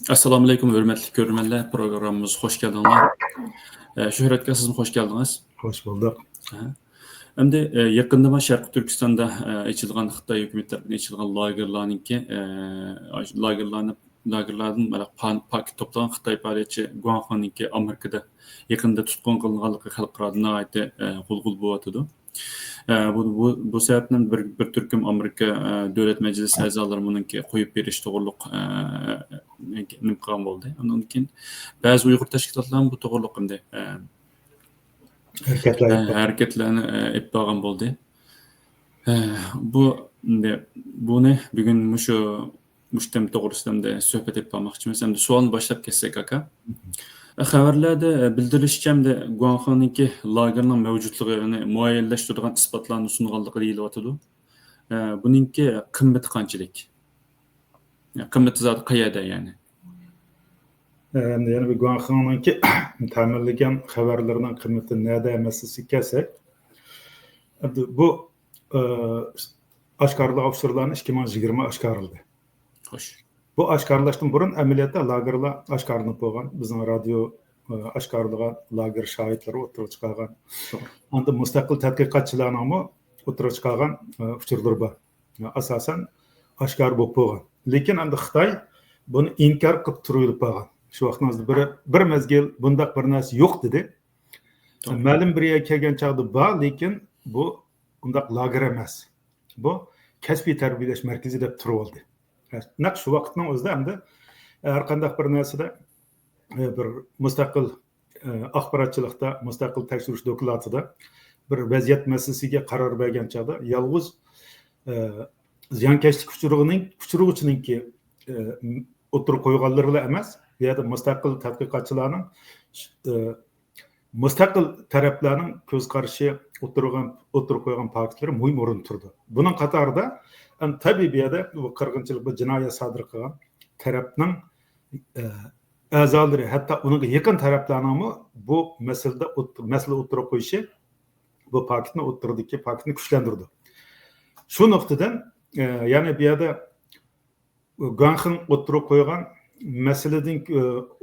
Assalomu alaykum, hurmatli ko'rmanlar. Programmamizga xush keldinglar. Shuhrat aka, siz xush keldingiz. Hoş bulduk. Endi yaqinda Sharq Turkistonda ochilgan Xitoy hukumati tomonidan ochilgan lagerlardan mana paket to'plagan Xitoy faoliyatchi Guangxoninki Amerikada yaqinda tutqun qilinganligi xalqaro nihoyatda g'ulg'ul bo'lyotidi. Bu sebepten bir Türk'üm Amerika Devlet Meclisi a'zolari buniki qo'yib berish to'g'riliq nimqon bo'ldi. Undan keyin ba'zi Uyg'ur tashkilotlar bu to'g'riliqda hareketlarni etgan bo'ldi. Buni bugun mushtam to'g'risida suhbat etmoqchimiz. Endi savolni boshlab ketsak aka. Xabarlarda bildirilishicha, Guangxoninki lagerning mavjudligini muayyanlashtiradigan isbotlarni sunganligi deyilyotidi. Buningki qimmati qanchalik? Qimmati zot qayerda yani? Yani bir Guangxoninki ta'minlagan xabarlarning qimmati nada emasisi kelsak, bu oshkorlik ofislarni 2020 oshkorildi. Xo'sh. Bu oshkorlashdan burun amaliyotda lagerlar oshkorlanib bo'lgan. Bizning radio oshkorlagan lager shohidlari o'tirib chiqargan. Endi mustaqil tadqiqotchilarning o'tirib chiqargan uchurlar bor. Asosan oshkor bo'lib bo'lgan. Lekin endi Xitoy buni inkor qilib turib bo'lgan. Shu vaqtda bir mezgil bundaq bir narsa yo'q dedi. Ma'lum bir yerga kelgan chog'da bor, lekin bu bundaq lager emas. Bu kasbiy tarbiyalash markazi deb turib oldi. Naq shu vaqtning o'zida endi har qanday bir narsada bir mustaqil axborotchilikda, mustaqil tekshirish dokladida bir vaziyat masalasiga qaror bergan chog'da yolg'iz ziyonkashlik uchiruvchininki o'tirib qo'yganlari bilan emas, bu yerda mustaqil tadqiqotchilarning mustaqil taraflarning ko'z qarashi o'tirib qo'ygan faktlar muhim o'rin turdi. Buning qatorida tabii bir yerda bu qirg'inchilik, bu jinoyat sodir qilgan tarafning a'zolari, hatto unga yaqin taraflarning bu masala o'tirib qo'yishi bu faktni kuchlantirdi. Shu nuqtadan ya'ni bu yerda Guangxon o'tirib qo'ygan masaladan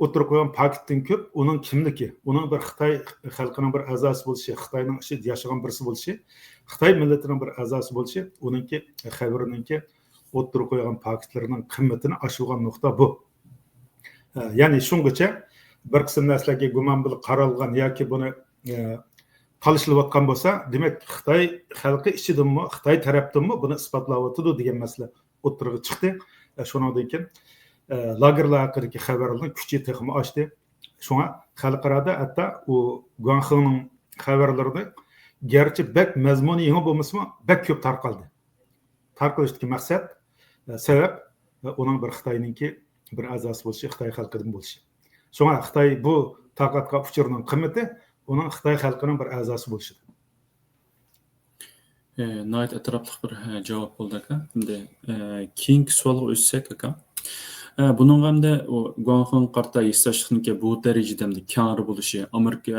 o'tirib qo'ygan faktdan ko'p uning kimligi, uning bir Xitoy xalqining bir a'zosi bo'lishi, Xitoyning ichida yashagan birisi bo'lishi, Xitoy millatining bir a'zosi bo'lishi, uningki xabarininki o'tirib qo'ygan faktlarining qimmatini oshirgan nuqta bu. Ya'ni shungacha bir qism narsalarga gumon bilib qaralgan yoki buni talishlayotgan bo'lsa, demak Xitoy xalqi ichidanmi, Xitoy tarafdanmi buni isbotlayotdi degan masala o'tirg'i chiqdi. Shundan keyin lagerlar haqidagi xabarlarning kuchi texmi oshdi. Shunga xalqarada hatto u Guangxoning xabarlarida garchi bak mazmuni yangi bo'lmasa-mu, bak ko'p tarqaldi. Tarqalishdagi maqsad, sabab uning bir Xitoyninki bir a'zosi bo'lishi, Xitoy xalqidan bo'lishi. Shunga Xitoy bu taqatqa uchurning qimmati uning Xitoy xalqining bir a'zosi bo'lishi. Nihoyat atrofli bir javob bo'ldi aka. Endi keyingi savolga o'tsak aka. Bunun hamda Guangxon qarta hissashlığınki bu darajada kar bo'lishi,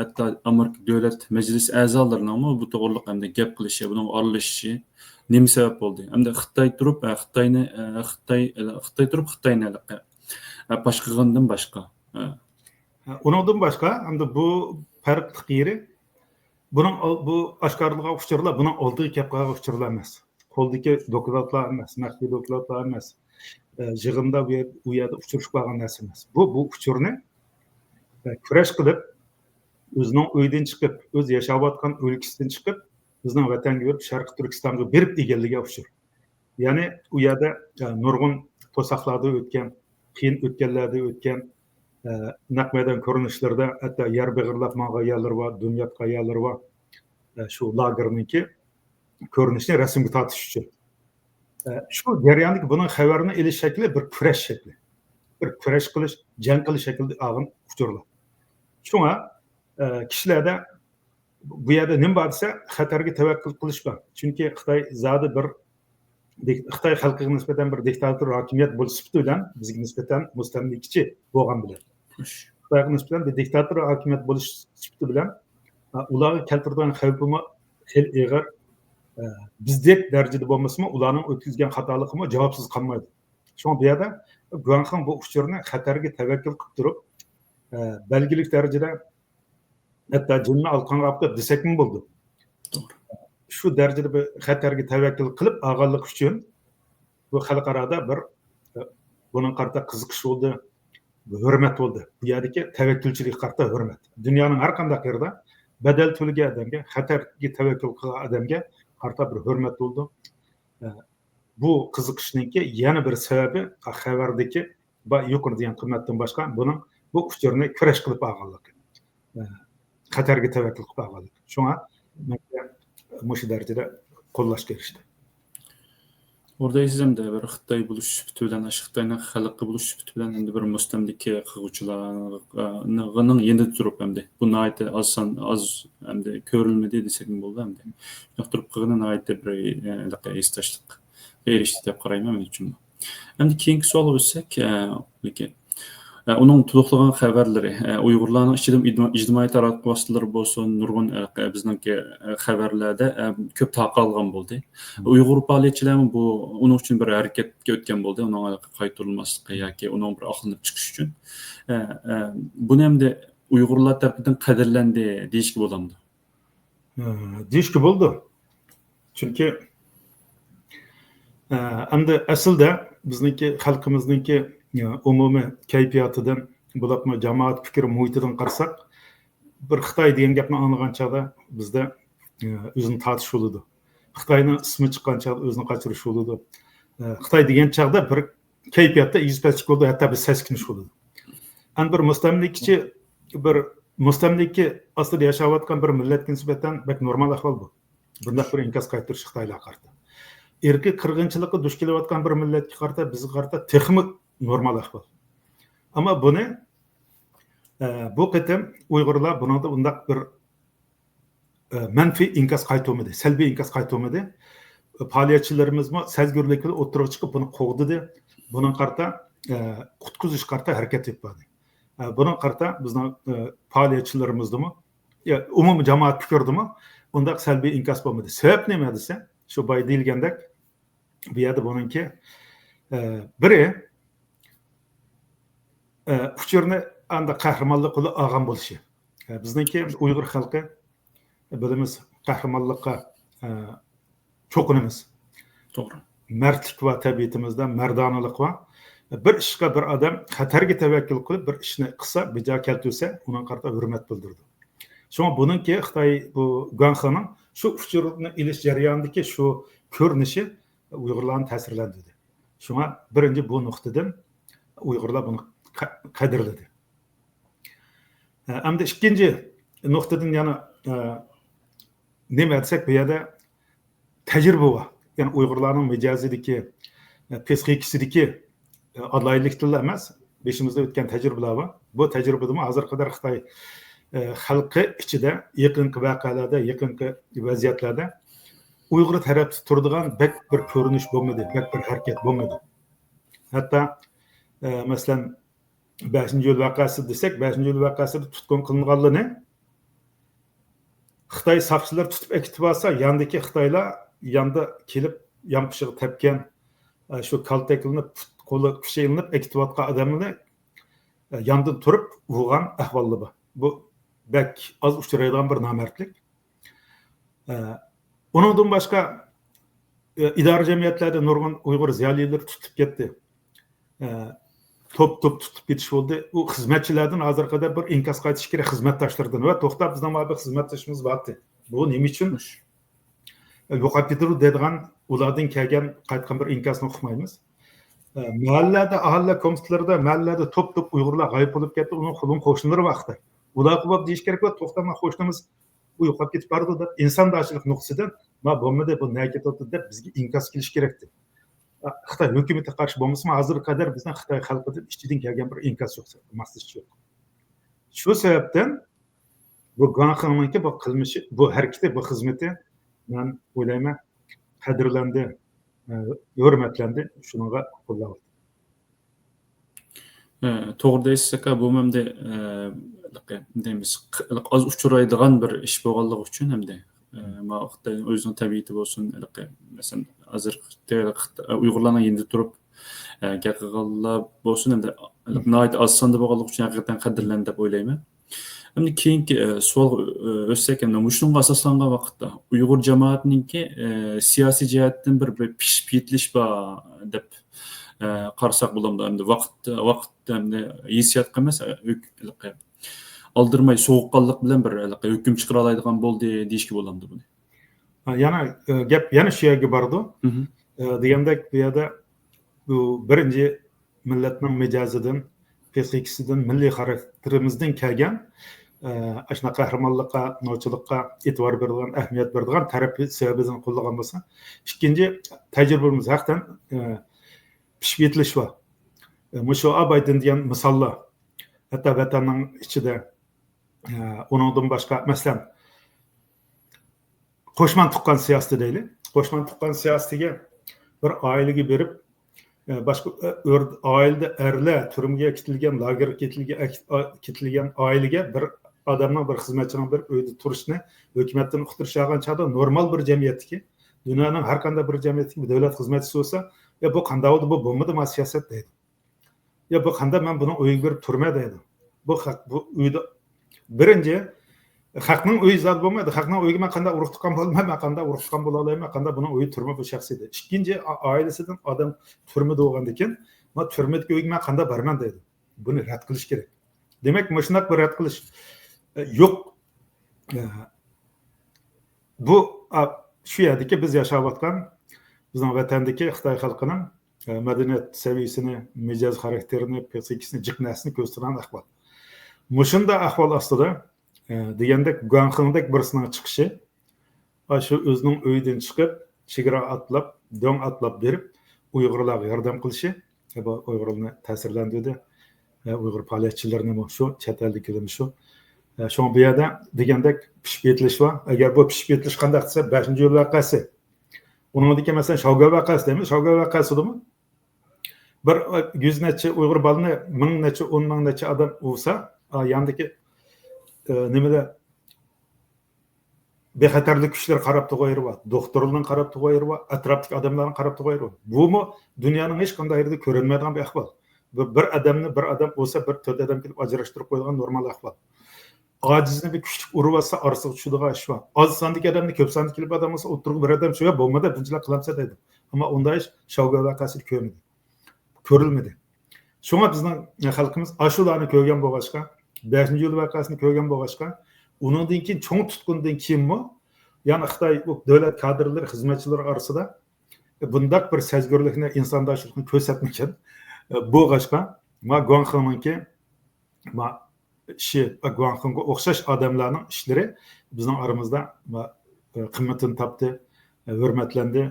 hatto Amerika Davlat Majlisi a'zolarining bu to'g'riliq hamda gap qilishi, buning aralashishi nima sabab bo'ldi? Hamda Xitoy turib Xitoyni boshqagandan boshqa. Uningdan boshqa hamda bu farqli yeri buning bu oshkorlikga uchurlar, buning oldiga kelib qolgan uchurlar emas. Qo'ldagi dokladlar emas, maxfiy dokladlar emas. Yig'inda u yerda uchirish qilgan narsa emas. Bu uchurni kurash qilib, o'zining uyidan chiqib, o'z yashayotgan o'lkasidan chiqib, bizning vatanga berib, Sharq Turkistonga berib egallagan uchur. Ya'ni u yerda nurg'un to'saqlarda o'tgan, qiyin o'tganlarda o'tgan, naq maydon ko'rinishlarda hatto yer beg'irlab ma'ga yerlar bor, dunyo qayerlar bor. Shu lagerniki ko'rinishni rasmga tortish uchun. Shu jarayondagi buning xabarini elish shakli bir kurash shakli. Bir kurash qilish, jang qilish shaklida olgan uchurlar. Shunga kishilarda bu yerda nima bor desa, xatarga tavakkul qilish bor. Chunki Xitoy zodi bir Xitoy xalqiga nisbatan bir diktator hokimiyat bo'lishi bilan bizga nisbatan mustamlikachi bo'lgan bilan. Xitoyga nisbatan bir diktator hokimiyat bo'lish bilan ularga keltirgan xavfimi xil ig'ir bizdek darajada bo'lmasmi, ularning o'tkazgan xatoligimi javobsiz qolmaydi. Shunga bu yerda Guanxan bu uchurni xatarga tavakkul qilib turib, belgilik darajada hatto jinni alqonga olib kelib desakmi bo'ldi. To'g'ri. Shu darajada bir xatarga tavakkul qilib olganlik uchun bu xalqarada bir buning qarta qiziqish bo'ldi, hurmat bo'ldi. Bu yerdagi tavakkulchilik qarta hurmat. Dunyoning har qanday yerda badal to'lagan odamga, xatarga tavakkul qilgan odamga qarta bir hurmat bo'ldi. Bu qiziqishninki yana bir sababi xabardagi va yuqori degan qimmatdan boshqa buning bu uchurni kurash qilib olganligi. Xatarga tavakkul qilib olganligi. Shunga mushu darajada qo'llashga erishdi. Orada izimde bir Xitay buluş süpütü bilen, Xitay'nın xalqı buluş süpütü bilen hem de bir mustamdaki qığıçılarının yeni durup hem de. Bunun ait az hem de körülmedi desek mi oldu hem de. Durup qığının ait de bir istaşlık erişti dep qarayman men üçün. Hem de keyingi sual olsak, onun tuluqlagan xabarlari, Uyg'urlarning ijtimoiy taraqqiy vositalari bo'lsin, nurg'un bizningki xabarlarda ko'p tarqalgan bo'ldi. Uyg'ur faoliyatchilari bu uning uchun bir harakatga o'tgan bo'ldi, uning qaytarilmasligi yoki uning bir oqlanib chiqish uchun. Buni hamda Uyg'urlar tarafidan qadrlandi deyishga bo'lamdi. Deyishga bo'ldi. Chunki endi aslida bizningki xalqimizningki umumiy kayfiyatidan bo'libmi jamoat fikri muhitidan qarasak bir Xitoy degan gapni anglagan chog'da bizda o'zini tortish bo'ladi. Xitoyning ismi chiqqan chog'da o'zini qochirish bo'ladi. Xitoy degan chog'da bir kayfiyatda yuzpachlik bo'ldi, hatto bir saskinish bo'ladi. An bir mustamlikachi bir mustamlika ostida yashayotgan bir millatga nisbatan bak normal ahvol bu. Bunday bir inkos qaytirish Xitoylarga qarata. Erki qirg'inchilikqa duch kelayotgan bir millatga qarata bizga qarata texnik normal ahvol. Ama bunu bu qitim Uyg'urlar buningda undaq bir manfiy inkas qaytolmadi, salbiy inkas qaytolmadi. Faoliyatchilarimiz sezgirlikli o'tirib chiqib buni qo'g'didi. Buning qarta qutqizish qarta harakat etdi. Buning qarta bizning faoliyatchilarimizdimi, umumiy jamoat fikirdimi, undaq salbiy inkas bo'lmadi. Sabab nima desa, shu boy deyilgandek bu yerda buningki biri uchurni anda qahramonlik qilib olgan bo'lishi. Bizningki Uyg'ur xalqi bilamiz qahramonlikqa cho'qinamiz. To'g'ri. Mardlik va tabiatimizda mardonalik va bir ishga bir odam xatarga tavakkul qilib bir ishni qilsa, bejo keltirsa, uning qarta hurmat bildirdi. Shunga buningki Xitoy bu Guanxaning shu uchurni ilish jarayonidagi shu ko'rinishi Uyg'urlarni ta'sirlantirdi. Shunga birinchi bu nuqtadan Uyg'urlar buni qadrladi. Hamda ikkinchi nuqtadan yana nima desak bu yerda tajriba bor. Yani Uyg'urlarning mijozidagi, psixikasidagi adlayliklar emas, beshimizda o'tgan tajribalar bor. Bu tajribada hozir qadar Xitoy xalqi ichida yaqinqi voqealarda, yaqinqi vaziyatlarda Uyg'ur tarafda turadigan bek bir ko'rinish bo'lmadi, bek bir harakat bo'lmadi. Hatto masalan 5-yil vaqasi desak, 5-yil vaqasida tutqun qilinganlarni Xitoy saqchilar tutib ekitib olsa, yandagi Xitoylar yanda kelib yonqishig'i tepgan shu kaltaklanib, qo'li kuchaylanib ekitayotgan odamlarni yandan turib urgan ahvollar bor. Bu bek az uchraydigan bir nomardlik. Uningdan boshqa idora jamiyatlarda nurg'un Uyg'ur ziyolilar tutib ketdi. Top tutib ketish bo'ldi. U xizmatchilardan hozir qadar bir inkas qaytish kerak xizmatdoshlardan va to'xtab bizning bir xizmatdoshimiz bordi. Bu nima uchun? Yo'qolib ketdi deydigan ulardan kelgan qaytgan bir inkasni o'qimaymiz. Mahallada, ahalla komitlarida, mahallada top Uyg'urlar g'oyib bo'lib ketdi. Uning xulun qo'shnilari vaqtida. Ular qilib deyish kerak va to'xtamay qo'shnimiz bu yo'qolib ketib bordi deb insondoshlik nuqtasidan ma bo'lmadi bu nima ketdi deb bizga inkas qilish kerakdi. Xitoy hukumati qarshi bo'lmasa, hozir qadar bizning Xitoy xalqidan ichidan kelgan bir inkas yo'q, maqsad yo'q. Shu sababdan bu Guanxan'ningki bu qilmishi, bu harakati, bu xizmati men o'ylayman qadrlandi, hurmatlandi, shunga qo'llab. To'g'ri deysiz, bu hamda deymiz, az uchraydigan bir ish bo'lganligi uchun hamda Xitoy o'zining tabiati bo'lsin, masalan, hozir Uyg'urlarning endi turib Gap qilganlar bo'lsin endi nihoyat oz sonda bo'lganligi uchun haqiqatan qadrlandi deb o'ylayman. Endi keyingi savol o'tsak, endi shunga asoslangan vaqtda Uyg'ur jamoatininki siyosiy jihatdan bir pishib yetilish bor deb qarasak bo'lamdi. Endi vaqt endi hissiyotga emas, aldırmay soğuqqanlıq bilan bir hüküm chiqara oladigan bo'ldi deyishga bo'lamdi buni. Yana gap yana shu yerga bordi. Degandek bu yerda bu birinchi millatning mijozidan, psixikasidan, milliy xarakterimizdan kelgan ashuna qahramonlikqa, novchilikqa e'tibor beradigan, ahamiyat beradigan tarafi sababidan qo'llagan bo'lsa, ikkinchi tajribamiz haqdan pishib yetilish bor. Mushu Abaydan degan misollar hatto vatanning ichida onundan başka mesela qo'shman tuqqan siyosati deylik. Qo'shman tuqqan siyosatiga bir oilaga berib, boshqa oilada erlar turmga ketilgan, lagerga ketilgan oilaga bir odamning, bir xizmatchining bir uyda turishni hukumatdan uqtirish olgan chog'da normal bir jamiyatdagi, dunyoning har qanday bir jamiyatdagi bir davlat xizmatchisi bo'lsa, bu qanday bo'ldi, bu bo'lmadimi siyosat deydi. Bu qanday men buni uyga berib turma deydi. Bu uyda birinchi haqning uyi zot bo'lmaydi. Haqning uyiga men qanday urug' tuqqan bo'lmayman, qanday urug' tuqqan bo'la olmayman, qanday buni uyi turma bu shaxsiydi. Ikkinchi oilasidan odam turmada bo'lgandan keyin, men turmadagi uyga men qanday borman deydi. Buni rad qilish kerak. Demak, shunday bir rad qilish yo'q. Bu shu yerdagi biz yashayotgan bizning vatandagi Xitoy xalqining madaniyat saviyasini, mijoz xarakterini, psixikasini, jiqnasini ko'rsatgan ahvol. Mushunda ahvol ostida degandek Guanxindek birisining chiqishi, shu o'zining uyidan chiqib, chegara atlab, dong atlab berib, Uyg'urlarga yordam qilishi, bu Uyg'urlarni ta'sirlantirdi. Uyg'ur faoliyatchilarini shu chet eldagilarni shu bu yerda degandek pishib yetilish bor. Agar bu pishib yetilish qanday desa, 5-yo'l voqeasi. Uningdagi masalan Shawgar voqeasi deymiz. Shawgar voqesidimi? Bir 100 necha Uyg'ur balani 1000 necha 10 ming necha odam bo'lsa, yandagi nimada bexatarlik kuchlar qarab qo'yirib, doktorlarning qarab qo'yirib, atrofdagi odamlarning qarab qo'yirib. Bu dunyoning hech qanday yerida ko'rinmaydigan bir ahvol. Bir odam bo'lsa, bir to'rt odam kelib ajrashtirib qo'ygan normal ahvol. Ojizni bir kuchlik urib olsa, orasiga tushadigan ish bor. Oz sondagi odamni ko'p sondagi kelib odam bo'lsa, o'tirib bir odam shu bo'lmadi, bunchalar qilamsa deydi. Ammo unday ish Shawgar voqeasi ko'rilmadi. Shunga bizning xalqimiz ashularni ko'rgan bo'lg'achqa, 5-yo'l voqeasini ko'rgan bo'lg'achqa, uningdan keyin cho'ng tutqundan keyinmi, ya'ni Xitoy davlat kadrlari, xizmatchilar orasida bunday bir sezgirlikni, insondoshlikni ko'rsatmagan bo'lg'achqa, Guanxindniki Guanxindga o'xshash odamlarning ishlari bizning aramizda qimmatini topdi, hurmatlandi.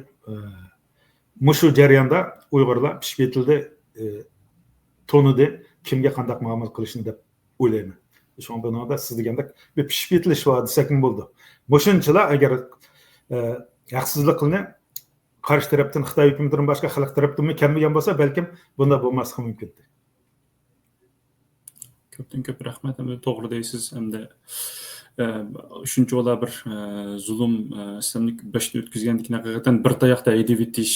Mushu jarayonda Uyg'urlar pishib yetildi, tonidi, kimga qanday muomala qilishni deb o'ylayman. Shu binoda siz degandek bir pishib yetilish bor desak bo'ldi. Mushunchalar agar haqsizlikni qarshi tarafdan Xitoy hukumatining boshqa xalq tarafdan kelmagan bo'lsa, balkim bunda bo'lmasligi mumkin. Ko'pdan ko'p rahmat. To'g'ri deysiz. Hamda shuncha bir zulm islamlik boshda o'tkazgandikni haqiqatan bir tayoqda haydab etish,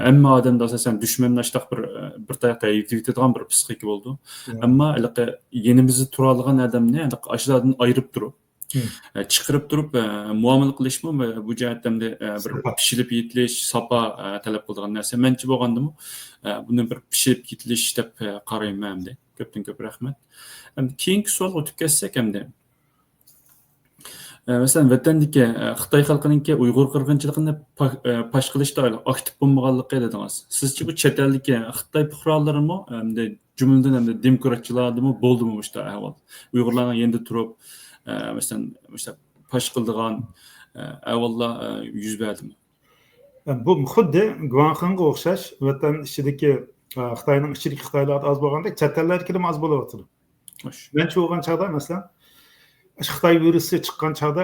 hamma odamda asosan dushmanlashtaq bir tayoqda haydab etadigan bir psixika bo'ldi. Ammo yenimizni tura olgan odamni ashlardan ayirib turib, chiqirib turib muomala qilishmi bu jihatdan bir pishilib yetilish, sapa talab qiladigan narsa. Menchi bo'lgandimi, buni bir pishib yetilish deb qarayman hamda. Ko'pdan ko'p rahmat. Keyingi savol o'tib ketsak hamda. Masalan, vatandagi Xitoy xalqining Uyg'ur qirg'inchiligini pash qilishda aktiv bo'lmaganligi dedingiz. Sizcha bu chet eldagi Xitoy fuqarolarimi hamda jumladan hamda demokratchilarmi bo'ldimi bu ahvol? Uyg'urlarning endi turib, masalan, pash qildigan ahvollar yuz berdimi? Bu xuddi Guanxindga o'xshash vatan ichidagi Xitoyning ichidagi Xitoylar oz bo'lgandek, chet ellarga ham oz bo'lyapti. Men cho'g'an chaqda masalan Xitoy virusi chiqqan chaqda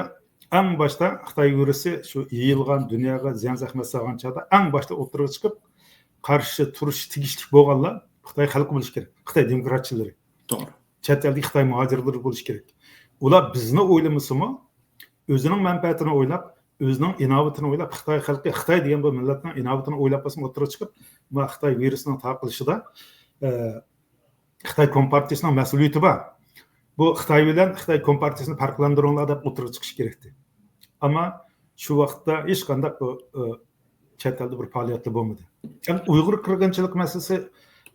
eng boshda Xitoy virusi shu yeyilgan dunyoga ziyon zahmat solgan chaqda eng boshda o'tirib chiqib qarshi turish tegishli bo'lganlar Xitoy xalqi bo'lish kerak. Xitoy demokratchilari. To'g'ri. Chet eldagi Xitoy muhojirlari bo'lish kerak. Ular bizni o'ylamasimi, o'zining manfaatini o'ylab, o'zining inovatini o'ylab Xitoy xalqi Xitoy degan bu millatning inovatini o'ylab bo'lsa o'tirib chiqib va Xitoy virusining tarqalishida Xitoy kompartiyasining mas'uliyati bor. Bu Xitoy bilan Xitoy kompartiyasini farqlantiringlar deb o'tirib chiqish kerakdi. Ammo shu vaqtda hech qanday bu chet elda bir faoliyatlar bo'lmadi. Uyg'ur qirg'inchilik masalasi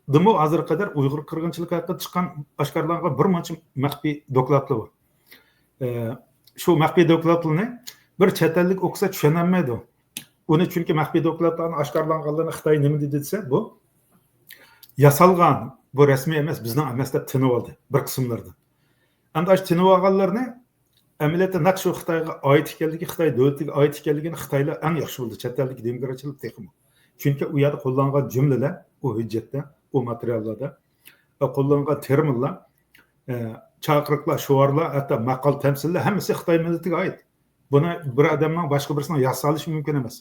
demo hozirga qadar Uyg'ur qirg'inchiligi haqida chiqqan oshkorlangan bir qancha maxfiy dokladlar bor. Shu maxfiy dokladlarni bir chet ellik o'qisa tushunolmaydi. Uni chunki maxfiy dokladlarni oshkorlanganlarni Xitoy nima dedi desa, bu yasalgan, bu rasmiy emas, bizning emas deb tinib oldi bir qismlarda. Endi shu tinib olganlarni amaliyotda naq shu Xitoyga oid ekanligi, Xitoy davlatiga oid ekanligini Xitoylar eng yaxshi bildi, chet ellik demokratchilik texmi. Chunki u yerda qo'llangan jumlalar, u hujjatda, u materiallarda va qo'llangan terminlar, chaqiriqlar, shuarlar, hatto maqol tamsillar hammasi Xitoy millatiga oid. Buni bir odamning boshqa birisining yasalishi mumkin emas.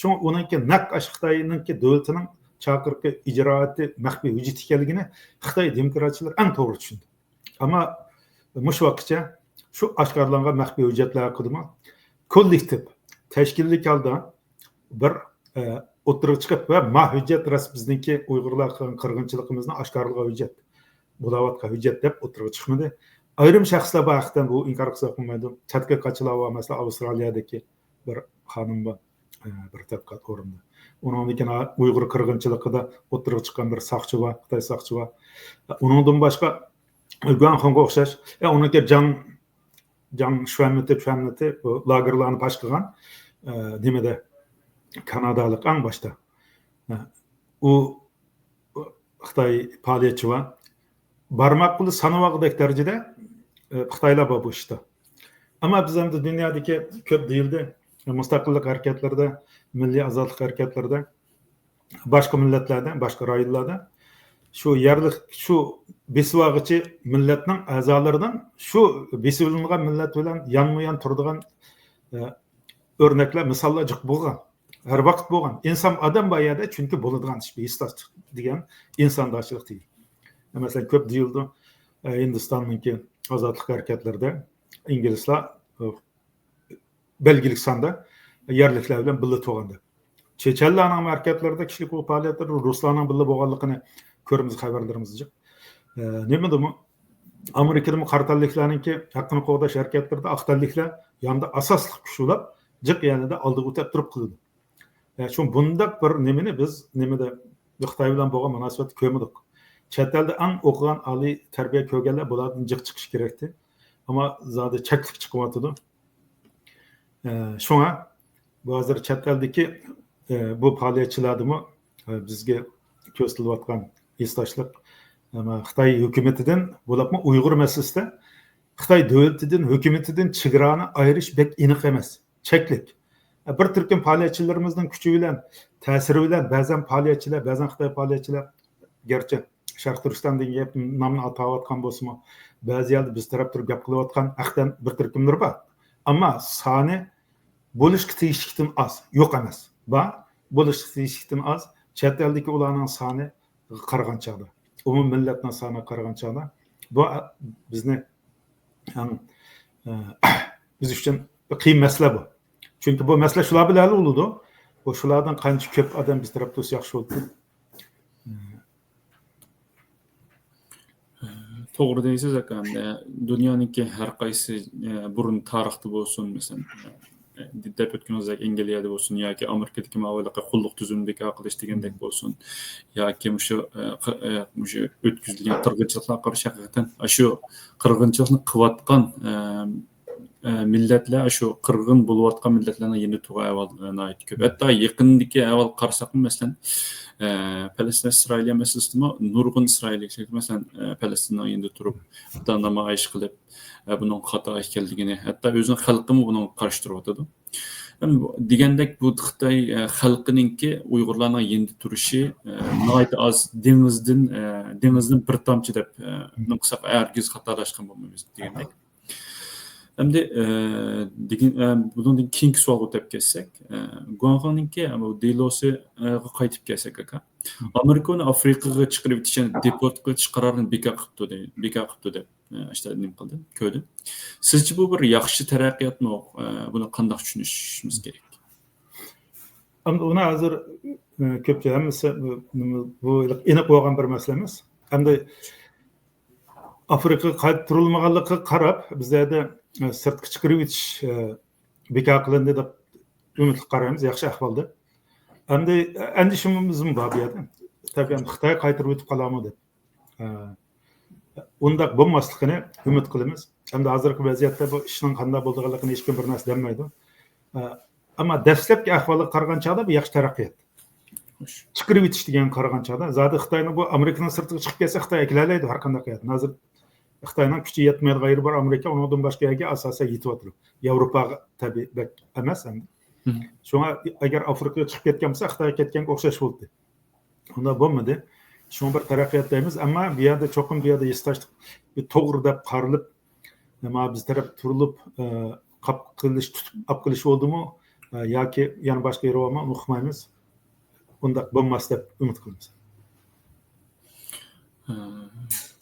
Shunga uningki naq Xitoyninki davlatining chaqiriqi, ijroati, maxfiy hujjat ekanligini Xitoy demokratchilar eng to'g'ri tushundi. Ammo mush vaqtgacha shu oshkorlangan maxfiy hujjatlar haqida kollektiv tashkillik holda bir o'tirib chiqib va ma hujjat ras bizniki Uyg'urlar qirg'inchiligimizni oshkorlagan hujjat, bo'layotgan hujjat deb o'tirib chiqmadi. Ayrim shaxslar bu haqdan bu inkor qilsa bo'lmaydi. Tadqiqotchilar va masalan Avstraliyadagi bir xonim bor, bir tadqiqot o'rnida. Uningdan Uyg'ur qirg'inchiligida o'tirib chiqqan bir soqchi bor, Xitoy soqchi bor. Uningdan boshqa Guanxonga o'xshash, uniki Jang Shvamniti bu lagerlarni baş qilgan nimada Kanadalik eng boshda. U Xitoy faoliyatchi va barmoq bilan sanavog'idek darajada Xitoylar bor bu ishda. Ammo biz ham dunyodagi ko'p deyildi, mustaqillik harakatlarida, milliy ozodlik harakatlarida, boshqa millatlarda, boshqa rayonlarda shu yerlik shu besivag'ichi millatning a'zolaridan shu besivilgan millat bilan yonma-yon turadigan o'rnaklar, misollar jiq bo'lgan. Har vaqt bo'lgan. Inson odam boyada chunki bo'ladigan ish beistashlik degan insondoshlik deydi. Masalan, ko'p deyildi Hindistonningki ozodlik harakatlarida inglizlar belgilik sonda yerliklar bilan birga bo'lganda. Chechenlarning harakatlarida kishilik faoliyatlar ruslarning birga bo'lganligini ko'ramiz xabarlarimizda. Nima demo Amerikada qartalliklarningki haqqini qo'g'dash harakatlarida aqtalliklar yonda asosli kuchlar jiq yanida oldiga o'tib turib qildi. Shu bundaq bir nimani biz nimada Xitoy bilan bo'lgan munosabat ko'rmadik. Chet elda eng o'qigan oliy tarbiya ko'rganlar bulardan jiq chiqish kerakdi. Ammo zodi chaklik chiqyapti. Shunga bu hozir chet eldagi bu faoliyatchilarni bizga ko'rsatilayotgan istoshlik Xitoy hukumatidan bo'libmi Uyg'ur masalasida Xitoy davlatidan, hukumatidan chegarani ayirish bek aniq emas, cheklik. Bir turkum faoliyatchilarimizning kuchi bilan, ta'siri bilan ba'zan faoliyatchilar, ba'zan Xitoy faoliyatchilar garchi Sharq Turkiston degan nomni atayotgan bo'lsa-mu, ba'zi yerda biz taraf turib gap qilayotgan haqdan bir turkumlar bor. Ammo soni bo'lishga tegishlikdan oz, yo'q emas. Bor, bo'lishga tegishlikdan oz, chet eldagi ularning soni qaragan chog'da. Umum millatning soni qaragan chog'da bu bizni biz uchun qiyin masala bu. Chunki bu masala shular bilan hal bo'ladi. Bu shulardan qancha ko'p odam biz tarafda bo'lsa yaxshi bo'ladi. To'g'ri deysiz aka. Dunyoningki har qaysi burun tarixda bo'lsin, masalan, deb o'tganimizdek Angliyada bo'lsin yoki Amerikadagi mavalaqa qulluq tuzumidagi qilish degandek bo'lsin yoki shu o'tkazilgan qirg'inchiliklar qarshi haqiqatan shu qirg'inchilikni qilayotgan millatlar shu qirg'in bo'layotgan millatlarning endi tug'ay avallarına ko'p. Hatto yaqindagi aval qarasak masalan Palestin İsrail meselesinde nurgun İsraillik mesela Palestin'den endi turib namoyish qilib bunun xato ekanligini hatta o'zining xalqimi buni qarshi turyapti. Degandek bu Xitoy xalqininki Uyg'urlarning endi turishi nihoyat az dengizdan bir tomchi deb nuqsaq hargiz xatolashgan bo'lmaymiz degandek. Endi bundan keyingi savolga o'tib ketsak, Guanxoningki bu delosiga qaytib kelsak aka. Amerika uni Afrikaga chiqarib ketishini deport qilish qarorini bekor qilibdi deb işte nim qildi, ko'rdi. Sizce bu bir yaxshi taraqqiyotmi? Buni qanday tushunishimiz kerak? Endi uni hozir ko'pchilik hammasi bu aniq bo'lgan bir masala emas. Endi Afrika qaytarilmaganligiga qarab bizlarda sirtqi chiqarib ketish bekor qilindi deb umid qaraymiz, yaxshi ahvolda. Endi shimimiz bor bu yerda. Tabii Xitoy qaytarib o'tib qoladimi deb. Undaq bo'lmasligini umid qilamiz. Endi hozirgi vaziyatda bu ishning qanday bo'lganligini hech kim bir narsa demaydi. Ammo dastlabki ahvolga qaragan chog'da bu yaxshi taraqqiyot. Chiqarib o'tish degan qaragan chog'da, zodi Xitoyning bu Amerikaning sirtiga chiqib kelsa Xitoy ekilalaydi har qanday qiyat. Hozir Xitoyning kuchi yetmaydigan yeri bor, Amerika undan boshqa yerga asosan yetyapti. Yevropaga tabii emas endi. Shunga agar Afrikaga chiqib ketgan bo'lsa, Xitoyga ketganga o'xshash bo'ldi. Unda bo'lmadi. Shunga bir taraqqiyot deymiz, ammo bu yerda cho'qim bu yerda yestashlik to'g'ri deb qarilib, nima biz taraf turilib, qap qilish tutib olib qilish bo'ldimi yoki yana boshqa yeri bormi, uqmaymiz. Undaq bo'lmas deb umid qilamiz.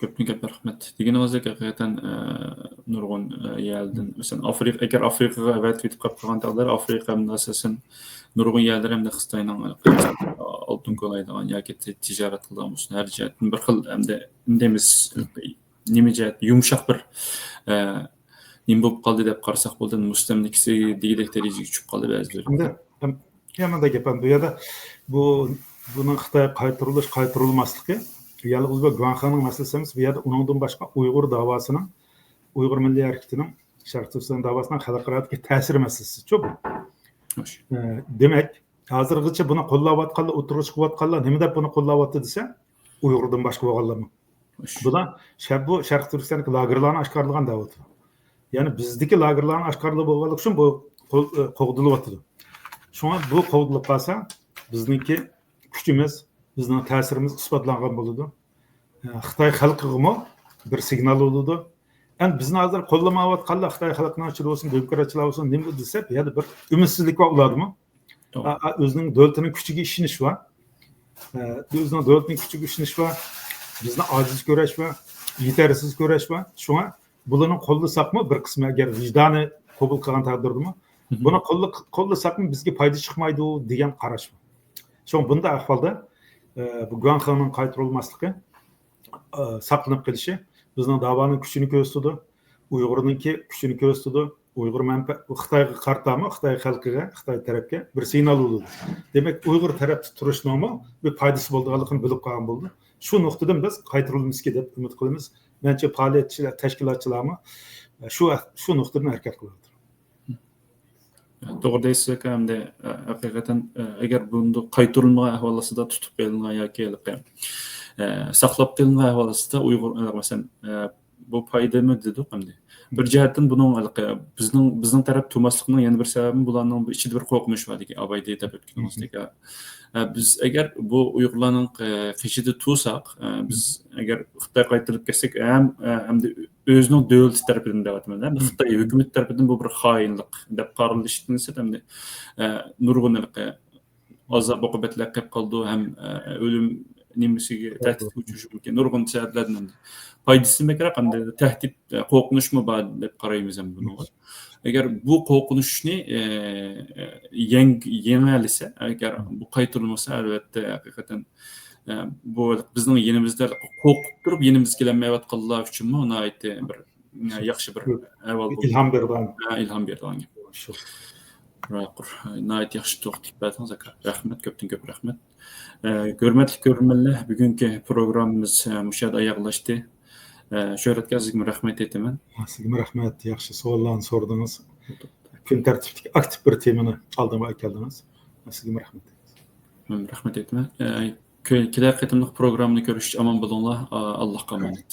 Ko'pincha rahmat. Deganingizga haqiqatan nurg'un yerdan, masalan, agar Afrikaga avat etib qolgan taqdirda Afrika asosan nurg'un yerlar hamda Xitoyning oltin qo'laydigan yoki tijorat qiladigan bo'lsin, har jihatdan bir xil hamda indemiz nima jihat yumshoq bir nima bo'lib qoldi deb qarasak bo'ldi, mustamlikasi degidek darajaga tushib qoldi ba'zilar. Yanada gap bu yerda buning Xitoy qaytarilmasligi yalnız bu Guanxanın meselesimiz bir yerde onundan başka Uygur davasının, Uygur Milli Hareketi'nin, Şarkı Türkistan davasının xalqaradaki ta'sir meselesi çok. Demek, hazırgıça buna qo'llayotganlar, o'tirib chiqayotganlar nima deb buni qo'llayapti desa, Uyg'urdan boshqa bo'lganlarmi? Bu da bu Şarkı Türkistan'dagi lagerlarni oshkorlagan davlat. Ya'ni bizdagi lagerlarni oshkorlab bo'lganlik uchun bu qo'g'dilyapti. Shunga bu qo'g'dilib qolsa, bizniki kuchimiz, bizning ta'sirimiz isbotlangan bo'ladi. Xitoy xalqiga bir signal bo'ladi. Endi bizni hozir qo'llamayotganlar Xitoy xalqining ichida bo'lsin, demokratchilar bo'lsin, nima desa, bu yerda bir umidsizlik bor ulardimi? O'zining davlatining kuchiga ishonish va o'zining davlatining kuchiga ishonish va bizni ojiz ko'rish va yetarsiz ko'rish va shunga bularni qo'llasaqmi bir qismi agar vijdoni qabul qilgan taqdirdami, buni qo'llasaqmi bizga foyda chiqmaydi degan qarash bor. Shunga bunday ahvolda bu Guanxanın qaytarilmasligi saqlanib qolishi bizning da'voning kuchini ko'rsatdi, Uyg'urninki kuchini ko'rsatdi, Uyg'ur Xitoyga qartami, Xitoy xalqiga, Xitoy tarafga bir signal bo'ldi. Demak, Uyg'ur tarafda turish nomi bir foydasi bo'lganligini bilib qolgan bo'ldi. Shu nuqtadan biz qaytarilmizga deb umid qilamiz. Menimcha faoliyatchilar, tashkilotchilarmi shu nuqtadan harakat qiladi. To'g'ri deysiz hamda haqiqatan agar bunda qaytarilmagan ahvolasida tutib qo'yilgan yoki saqlab qo'yilgan ahvolasida Uyg'ur masalan bu foydami dedik hamda bir jihatdan buning bizning taraf tumaslikning yana bir sababi bularning ichida bir qo'rqinish bor degan Abay deb o'tganimizdek. Biz agar bu Uyg'urlarning qishida tursak, biz agar Xitoy qaytarib kelsak hamda o'zining davlat tarafidan deyapman. Xitoy hukumat tarafidan bu bir xoinlik deb qaralishdan hamda nurg'un azob oqibatlar qilib qoldi ham o'lim nimasiga tahdid uchishi mumkin. Nurg'un sabablardan foydasi bekor qanday tahdid qo'rqinishmi bor deb qaraymiz ham buni. Agar bu qo'rqinishni yengilsa, agar bu qaytarilmasa albatta haqiqatan bu bizning yenimizda qo'rqib turib yenimiz kelanmayotganlar uchunmi uni aytdi bir yaxshi bir avval ilhom bergan. Ilhom bergan. Nayt yaxshi to'xtab berdingiz aka. Rahmat, ko'pdan ko'p rahmat. Hurmatli ko'ruvchilar, bugungi programmamiz mushada oyoqlashdi. Shuhratga sizga rahmat aytaman. Sizga rahmat, yaxshi savollarni so'radingiz. Kun tartibidagi aktiv bir temani oldimga keldingiz. Sizga rahmat. Rahmat aytaman. Kelar qatimliq programmani ko'rish omon bo'linglar. Allohga omonat.